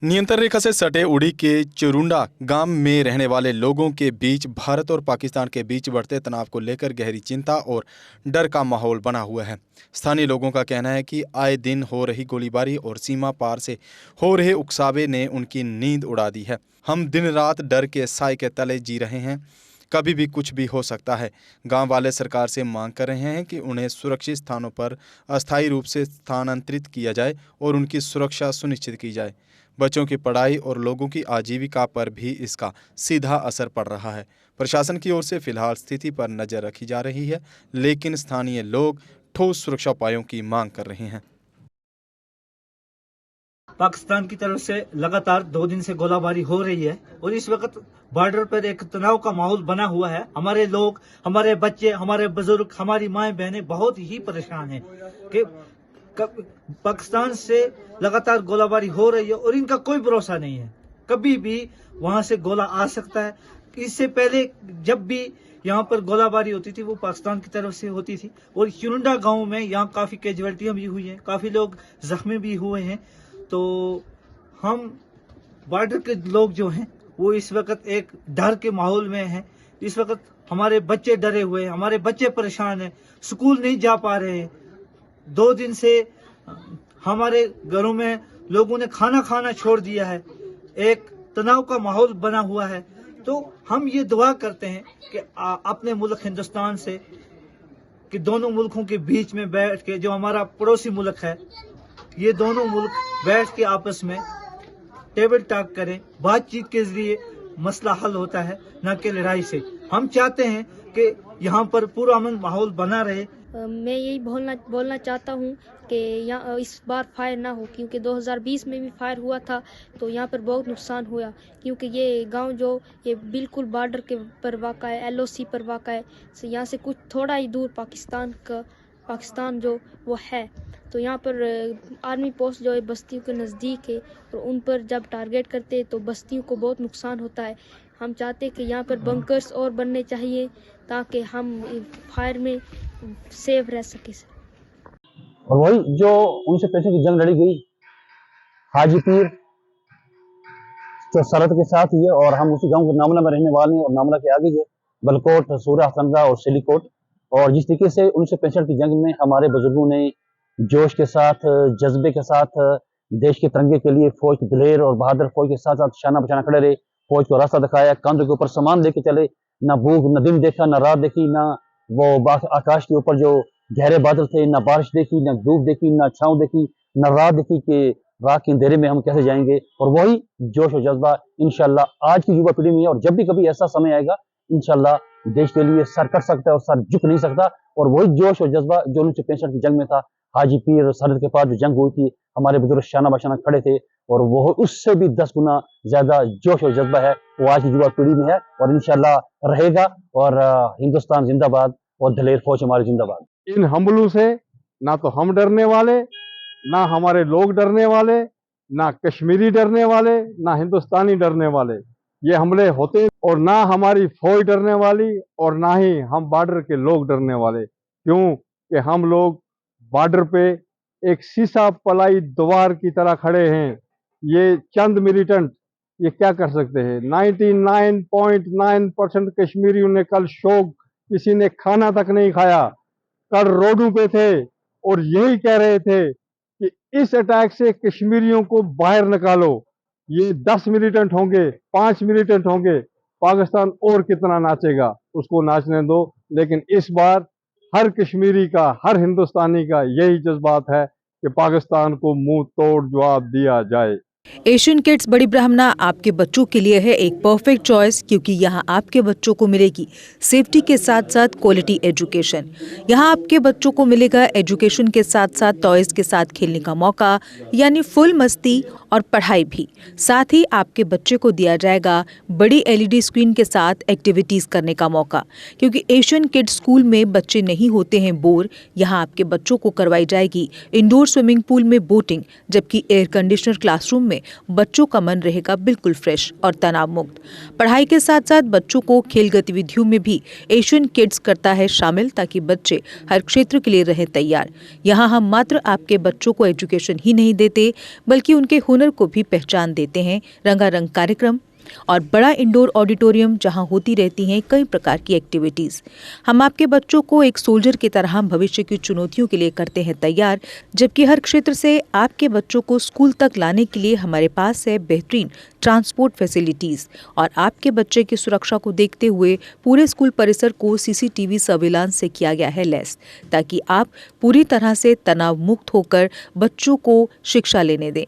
नियंत्रण रेखा से सटे उड़ी के चुरुंडा गांव में रहने वाले लोगों के बीच भारत और पाकिस्तान के बीच बढ़ते तनाव को लेकर गहरी चिंता और डर का माहौल बना हुआ है। स्थानीय लोगों का कहना है कि आए दिन हो रही गोलीबारी और सीमा पार से हो रहे उकसावे ने उनकी नींद उड़ा दी है। हम दिन रात डर के साए के तले जी रहे हैं, कभी भी कुछ भी हो सकता है। गांव वाले सरकार से मांग कर रहे हैं कि उन्हें सुरक्षित स्थानों पर अस्थायी रूप से स्थानांतरित किया जाए और उनकी सुरक्षा सुनिश्चित की जाए। बच्चों की पढ़ाई और लोगों की आजीविका पर भी इसका सीधा असर पड़ रहा है। प्रशासन की ओर से फिलहाल स्थिति पर नजर रखी जा रही है, लेकिन स्थानीय लोग ठोस सुरक्षा उपायों की मांग कर रहे हैं। पाकिस्तान की तरफ से लगातार 2 दिन से गोलाबारी हो रही है और इस वक्त बॉर्डर पर एक तनाव का माहौल बना हुआ है। हमारे लोग, हमारे बच्चे, हमारे बुजुर्ग, हमारी माएं बहनें बहुत ही परेशान हैं कि पाकिस्तान से लगातार गोलाबारी हो रही है और इनका कोई भरोसा नहीं है, कभी भी वहां से गोला आ सकता है। इससे पहले जब भी यहाँ पर गोलाबारी होती थी वो पाकिस्तान की तरफ से होती थी और चुरुंडा गांव में यहाँ काफी कैजुअल्टियां भी हुई हैं, काफी लोग जख्मी भी हुए हैं। तो हम बॉर्डर के लोग जो हैं वो इस वक्त एक डर के माहौल में हैं। इस वक्त हमारे बच्चे डरे हुए हैं, हमारे बच्चे परेशान हैं, स्कूल नहीं जा पा रहे हैं। 2 दिन से हमारे घरों में लोगों ने खाना खाना छोड़ दिया है, एक तनाव का माहौल बना हुआ है। तो हम ये दुआ करते हैं कि अपने मुल्क हिंदुस्तान से कि दोनों मुल्कों के बीच में बैठ के, जो हमारा पड़ोसी मुल्क है, ये दोनों मुल्क बैठ के आपस में टेबल टॉक करें। बातचीत के जरिए मसला हल होता है, न कि लड़ाई से। हम चाहते हैं कि यहाँ पर पूरा अमन माहौल बना रहे। मैं यही बोलना चाहता हूँ कि यहाँ इस बार फायर ना हो, क्योंकि 2020 में भी फायर हुआ था तो यहाँ पर बहुत नुकसान हुआ, क्योंकि ये गांव जो ये बिल्कुल बॉर्डर के पर वाक़ा है, एलओसी पर वाक़ा है। यहाँ से कुछ थोड़ा ही दूर पाकिस्तान जो वो है, तो यहाँ पर आर्मी पोस्ट जो है बस्तियों के नज़दीक है और उन पर जब टारगेट करते हैं तो बस्तियों को बहुत नुकसान होता है। हम चाहते हैं कि यहाँ पर बंकर्स और बनने चाहिए ताकि हम फायर में सेफ रह सके। और वही जो 1965 की जंग लड़ी गई हाजी पीर तो सरहद के साथ ही है और हम उसी गांव के नामला में रहने वाले हैं और नामला के आगे है बलकोट, सूरा, हसनरा और सिलीकोट। और जिस तरीके से 1965 की जंग में हमारे बुजुर्गों ने जोश के साथ, जज्बे के साथ देश के तिरंगे के लिए फौज के दिलेर और बहादुर फौज के साथ साथ शाना बचाना खड़े रहे, फौज को रास्ता दिखाया, कंधों के ऊपर सामान लेके चले, ना भूख न दिन देखा, न रात देखी, ना वो आकाश के ऊपर जो गहरे बादल थे, ना बारिश देखी, ना धूप देखी, ना छांव देखी, ना रात देखी कि रात के अंधेरे में हम कैसे जाएंगे। और वही जोश और जज्बा इंशाल्लाह आज की युवा पीढ़ी में है और जब भी कभी ऐसा समय आएगा इंशाल्लाह देश के लिए सर कट सकता है और सर झुक नहीं सकता। और वही जोश और जज्बा जो 1965 की जंग में था, हाजी पीर सरहद के पास जो जंग हुई थी, हमारे बुजुर्ग शाना बशाना खड़े थे और वो उससे भी 10 गुना ज्यादा जोश और जज्बा है वो आज की युवा पीढ़ी में है और इंशाल्लाह रहेगा। और हिंदुस्तान जिंदाबाद और दलेर फौज हमारी जिंदाबाद। इन हमलों से ना तो हम डरने वाले, ना हमारे लोग डरने वाले, ना कश्मीरी डरने वाले, ना हिंदुस्तानी डरने वाले। ये हमले होते और ना हमारी फौज डरने वाली और ना ही हम बॉर्डर के लोग डरने वाले। क्यों कि हम लोग बॉर्डर पे एक सीसा पलाई दीवार की तरह खड़े हैं। ये चंद मिलिटेंट ये क्या कर सकते हैं? 99.9% कश्मीरियों ने कल शोक, किसी ने खाना तक नहीं खाया, कल रोडों पे थे और यही कह रहे थे कि इस अटैक से कश्मीरियों को बाहर निकालो। ये 10 मिलिटेंट होंगे, 5 मिलिटेंट होंगे, पाकिस्तान और कितना नाचेगा, उसको नाचने दो। लेकिन इस बार हर कश्मीरी का, हर हिंदुस्तानी का यही जज्बात है कि पाकिस्तान को मुंह तोड़ जवाब दिया जाए। एशियन किड्स बड़ी ब्राह्मणा आपके बच्चों के लिए है एक परफेक्ट चॉइस, क्योंकि यहाँ आपके बच्चों को मिलेगी सेफ्टी के साथ साथ क्वालिटी एजुकेशन। यहाँ आपके बच्चों को मिलेगा एजुकेशन के साथ साथ टॉयज के साथ खेलने का मौका, यानी फुल मस्ती और पढ़ाई भी। साथ ही आपके बच्चे को दिया जाएगा बड़ी LED स्क्रीन के साथ एक्टिविटीज करने का मौका, क्योंकि एशियन किड्स स्कूल में बच्चे नहीं होते हैं बोर। यहाँ आपके बच्चों को करवाई जाएगी इंडोर स्विमिंग पूल में बोटिंग, जबकि एयर कंडीशनर क्लासरूम में बच्चों का मन रहेगा बिल्कुल फ्रेश और तनाव मुक्त। पढ़ाई के साथ साथ बच्चों को खेल गतिविधियों में भी एशियन किड्स करता है शामिल, ताकि बच्चे हर क्षेत्र के लिए रहे तैयार। यहाँ हम मात्र आपके बच्चों को एजुकेशन ही नहीं देते, बल्कि उनके हुनर को भी पहचान देते हैं। रंगारंग कार्यक्रम और बड़ा इंडोर ऑडिटोरियम जहां होती रहती हैं कई प्रकार की एक्टिविटीज। हम आपके बच्चों को एक सोल्जर की तरह भविष्य की चुनौतियों के लिए करते हैं तैयार, जबकि हर क्षेत्र से आपके बच्चों को स्कूल तक लाने के लिए हमारे पास है बेहतरीन ट्रांसपोर्ट फैसिलिटीज। और आपके बच्चे की सुरक्षा को देखते हुए पूरे स्कूल परिसर को CCTV सर्विलांस से किया गया है लैस, ताकि आप पूरी तरह से तनाव मुक्त होकर बच्चों को शिक्षा लेने दें।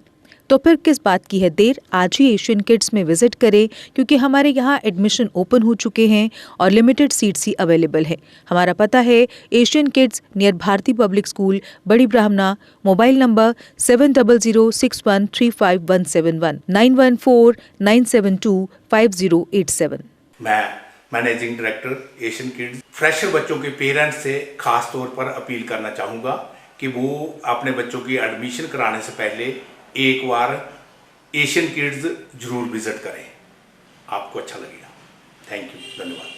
तो फिर किस बात की है देर, आज ही एशियन किड्स में विजिट करें, क्योंकि हमारे यहाँ एडमिशन ओपन हो चुके हैं और लिमिटेड सीट्स ही अवेलेबल है। हमारा पता है Asian kids near Bharati public school, Bari Brahmana. Mobile number 7006135171 9149725087। मैं managing director Asian kids fresher बच्चों के पेरेंट्स से खास तौर पर अपील करना चाहूँगा कि वो अपने बच्चों की एडमिशन कराने से पहले एक बार एशियन किड्स जरूर विजिट करें, आपको अच्छा लगेगा। थैंक यू, धन्यवाद।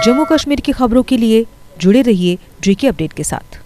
जम्मू कश्मीर की खबरों के लिए जुड़े रहिए GK अपडेट के साथ।